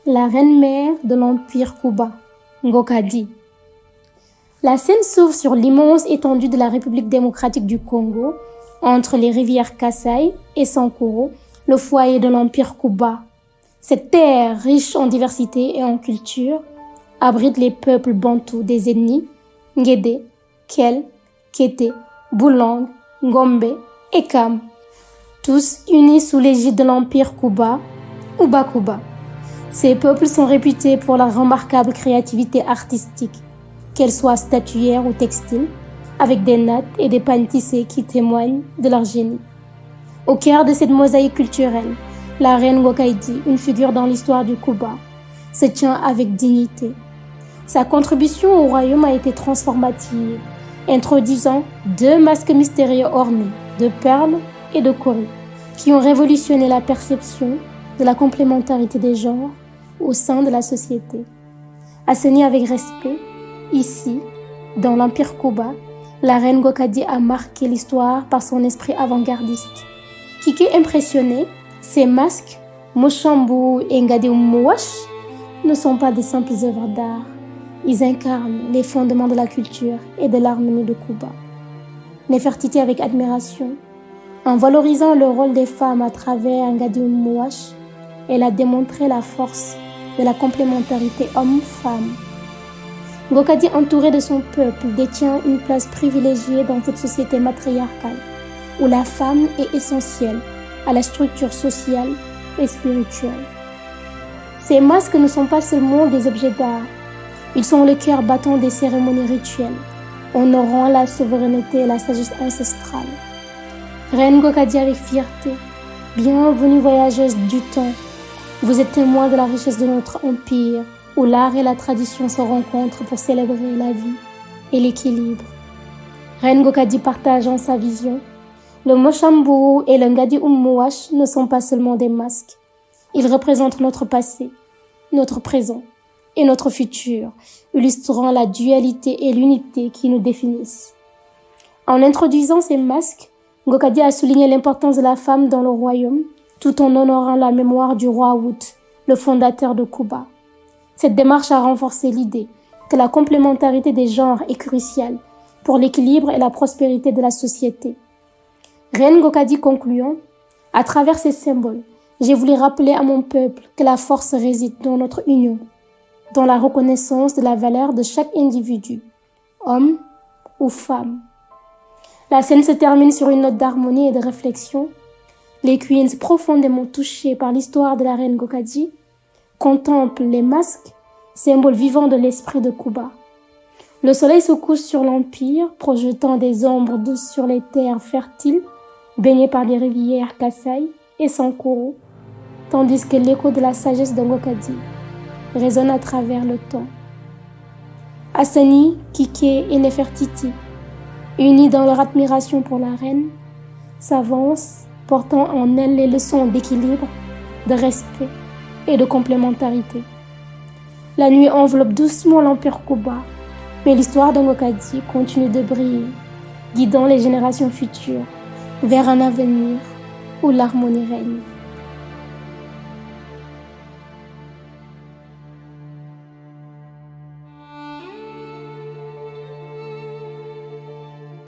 la reine-mère de l'Empire Kuba, Ngokadi. La scène s'ouvre sur l'immense étendue de la République démocratique du Congo, entre les rivières Kasai et Sankuru, le foyer de l'Empire Kuba. Cette terre, riche en diversité et en culture, abrite les peuples bantous des ethnies Ngédé, Kel, Kété, Boulang, Ngombe et Kam, tous unis sous l'égide de l'Empire Kuba ou Bakuba. Ces peuples sont réputés pour leur remarquable créativité artistique, qu'elle soit statuaire ou textile, avec des nattes et des pagnes tissées qui témoignent de leur génie. Au cœur de cette mosaïque culturelle, la reine Ngokaïdi, une figure dans l'histoire du Kuba, se tient avec dignité. Sa contribution au royaume a été transformative, introduisant 2 masques mystérieux ornés de perles et de cauris, qui ont révolutionné la perception de la complémentarité des genres au sein de la société. Assainie avec respect, ici, dans l'Empire Kuba, la reine Ngokadi a marqué l'histoire par son esprit avant-gardiste. Kiki impressionné, ces masques, Mochambu et Ngadi Umwash, ne sont pas des simples œuvres d'art. Ils incarnent les fondements de la culture et de l'harmonie de Kuba. Néfertiti avec admiration, en valorisant le rôle des femmes à travers Ngadi Umwash, elle a démontré la force de la complémentarité homme-femme. Ngokadi, entourée de son peuple, détient une place privilégiée dans cette société matriarcale, où la femme est essentielle à la structure sociale et spirituelle. Ces masques ne sont pas seulement des objets d'art, ils sont le cœur battant des cérémonies rituelles, honorant la souveraineté et la sagesse ancestrale. Reine Ngokadi avec fierté, bienvenue voyageuse du temps. Vous êtes témoin de la richesse de notre empire, où l'art et la tradition se rencontrent pour célébrer la vie et l'équilibre. Reine Ngokadi partageant sa vision, le Mochambu et le Ngadi Umwash ne sont pas seulement des masques. Ils représentent notre passé, notre présent et notre futur, illustrant la dualité et l'unité qui nous définissent. En introduisant ces masques, Ngokadi a souligné l'importance de la femme dans le royaume, tout en honorant la mémoire du roi Wout, le fondateur de Kuba. Cette démarche a renforcé l'idée que la complémentarité des genres est cruciale pour l'équilibre et la prospérité de la société. Reine Ngokadi concluant, à travers ces symboles, j'ai voulu rappeler à mon peuple que la force réside dans notre union, dans la reconnaissance de la valeur de chaque individu, homme ou femme. La scène se termine sur une note d'harmonie et de réflexion. Les Queens, profondément touchées par l'histoire de la reine Ngokadi, contemplent les masques, symboles vivants de l'esprit de Kuba. Le soleil se couche sur l'empire, projetant des ombres douces sur les terres fertiles, baignées par les rivières Kasai et Sankuru, tandis que l'écho de la sagesse de Ngokadi résonne à travers le temps. Asani, Kike et Néfertiti, unis dans leur admiration pour la reine, s'avancent, portant en elles les leçons d'équilibre, de respect et de complémentarité. La nuit enveloppe doucement l'Empire Kuba, mais l'histoire de Ngokadi continue de briller, guidant les générations futures vers un avenir où l'harmonie règne.